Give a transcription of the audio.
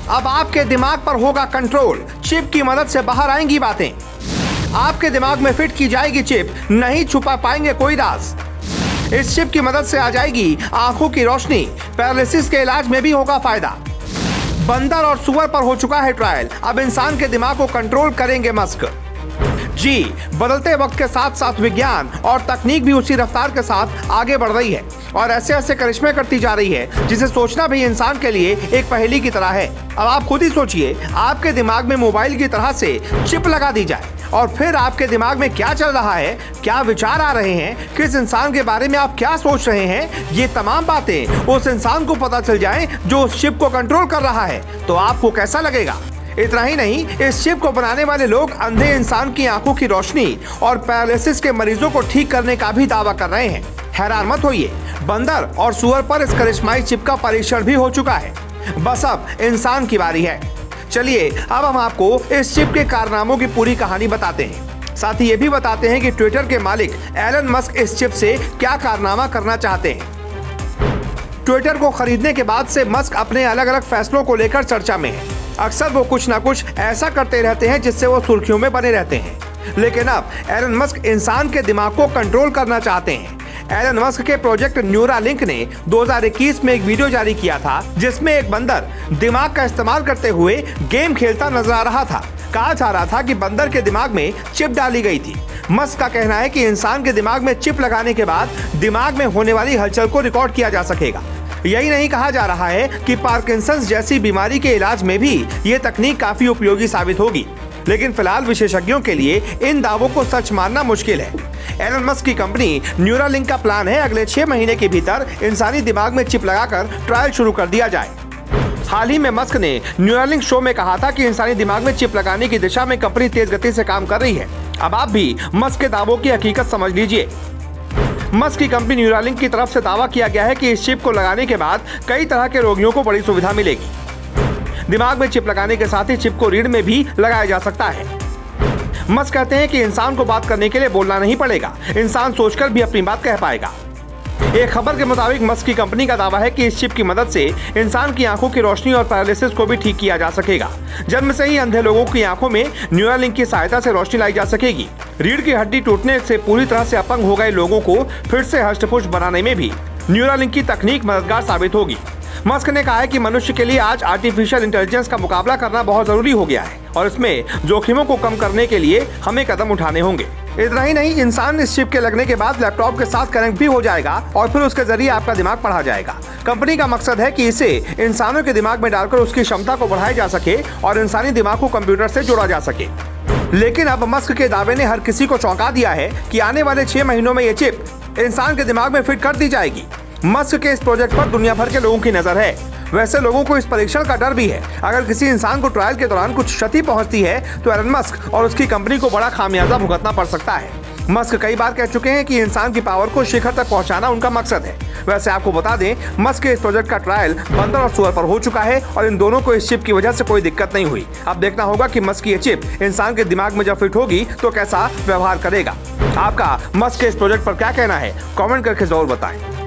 अब आपके दिमाग पर होगा कंट्रोल, चिप की मदद से बाहर आएंगी बातें। आपके दिमाग में फिट की जाएगी चिप, नहीं छुपा पाएंगे कोई राज। इस चिप की मदद से आ जाएगी आंखों की रोशनी, पैरालिसिस के इलाज में भी होगा फायदा। बंदर और सुअर पर हो चुका है ट्रायल, अब इंसान के दिमाग को कंट्रोल करेंगे मस्क। जी, बदलते वक्त के साथ साथ विज्ञान और तकनीक भी उसी रफ्तार के साथ आगे बढ़ रही है और ऐसे ऐसे करिश्मे करती जा रही है जिसे सोचना भी इंसान के लिए एक पहेली की तरह है। अब आप खुद ही सोचिए, आपके दिमाग में मोबाइल की तरह से चिप लगा दी जाए और फिर आपके दिमाग में क्या चल रहा है, क्या विचार आ रहे हैं, किस इंसान के बारे में आप क्या सोच रहे हैं, ये तमाम बातें उस इंसान को पता चल जाए जो उस चिप को कंट्रोल कर रहा है, तो आपको कैसा लगेगा? इतना ही नहीं, इस चिप को बनाने वाले लोग अंधे इंसान की आंखों की रोशनी और पैरालिसिस के मरीजों को ठीक करने का भी दावा कर रहे हैं। हैरान मत होइए, बंदर और सुअर पर इस करिश्माई चिप का परीक्षण भी हो चुका है। बस अब इंसान की बारी है। चलिए अब हम आपको इस चिप के कारनामों की पूरी कहानी बताते हैं। साथ ही ये भी बताते हैं कि ट्विटर के मालिक एलन मस्क इस चिप से क्या कारनामा करना चाहते हैं। ट्विटर को खरीदने के बाद से मस्क अपने अलग अलग फैसलों को लेकर चर्चा में है। अक्सर वो कुछ ना कुछ ऐसा करते रहते हैं जिससे वो सुर्खियों में बने रहते हैं। लेकिन अब एलन मस्क इंसान के दिमाग को कंट्रोल करना चाहते हैं। एलन मस्क के प्रोजेक्ट न्यूरालिंक ने 2021 में एक वीडियो जारी किया था जिसमें एक बंदर दिमाग का इस्तेमाल करते हुए गेम खेलता नजर आ रहा था। कहा जा रहा था कि बंदर के दिमाग में चिप डाली गई थी। मस्क का कहना है कि इंसान के दिमाग में चिप लगाने के बाद दिमाग में होने वाली हलचल को रिकॉर्ड किया जा सकेगा। यही नहीं, कहा जा रहा है कि पार्किंसंस जैसी बीमारी के इलाज में भी ये तकनीक काफी उपयोगी साबित होगी। लेकिन फिलहाल विशेषज्ञों के लिए इन दावों को सच मानना मुश्किल है। एलन मस्क की कंपनी न्यूरालिंक का प्लान है अगले 6 महीने के भीतर इंसानी दिमाग में चिप लगाकर ट्रायल शुरू कर दिया जाए। हाल ही में मस्क ने न्यूरालिंक शो में कहा था कि इंसानी दिमाग में चिप लगाने की दिशा में कंपनी तेज गति से काम कर रही है। अब आप भी मस्क के दावों की हकीकत समझ लीजिए। मस्क की कंपनी न्यूरालिंक की तरफ से दावा किया गया है कि इस चिप को लगाने के बाद कई तरह के रोगियों को बड़ी सुविधा मिलेगी। दिमाग में चिप लगाने के साथ ही चिप को रीढ़ में भी लगाया जा सकता है। मस्क कहते हैं कि इंसान को बात करने के लिए बोलना नहीं पड़ेगा, इंसान सोचकर भी अपनी बात कह पाएगा। एक खबर के मुताबिक मस्क की कंपनी का दावा है कि इस चिप की मदद से इंसान की आंखों की रोशनी और पैरालिसिस को भी ठीक किया जा सकेगा। जन्म से ही अंधे लोगों की आंखों में न्यूरालिंक की सहायता से रोशनी लाई जा सकेगी। रीढ़ की हड्डी टूटने से पूरी तरह से अपंग हो गए लोगों को फिर से हष्ट-पुष्ट बनाने में भी न्यूरालिंक की तकनीक मददगार साबित होगी। मस्क ने कहा है कि मनुष्य के लिए आज आर्टिफिशियल इंटेलिजेंस का मुकाबला करना बहुत जरूरी हो गया है और इसमें जोखिमों को कम करने के लिए हमें कदम उठाने होंगे। इतना ही नहीं, इंसान इस चिप के लगने के बाद लैपटॉप के साथ कनेक्ट भी हो जाएगा और फिर उसके जरिए आपका दिमाग पढ़ा जाएगा। कंपनी का मकसद है कि इसे इंसानों के दिमाग में डालकर उसकी क्षमता को बढ़ाया जा सके और इंसानी दिमाग को कंप्यूटर से जोड़ा जा सके। लेकिन अब मस्क के दावे ने हर किसी को चौंका दिया है कि आने वाले 6 महीनों में ये चिप इंसान के दिमाग में फिट कर दी जाएगी। मस्क के इस प्रोजेक्ट पर दुनिया भर के लोगों की नजर है। वैसे लोगों को इस परीक्षण का डर भी है। अगर किसी इंसान को ट्रायल के दौरान कुछ क्षति पहुंचती है तो एलन मस्क और उसकी कंपनी को बड़ा खामियाजा भुगतना पड़ सकता है। मस्क कई बार कह चुके हैं कि इंसान की पावर को शिखर तक पहुंचाना उनका मकसद है। वैसे आपको बता दें, मस्क के इस प्रोजेक्ट का ट्रायल बंदर और सुअर पर हो चुका है और इन दोनों को इस चिप की वजह से कोई दिक्कत नहीं हुई। अब देखना होगा कि मस्क की ये चिप इंसान के दिमाग में जब फिट होगी तो कैसा व्यवहार करेगा। आपका मस्क के इस प्रोजेक्ट पर क्या कहना है, कमेंट करके जरूर बताएं।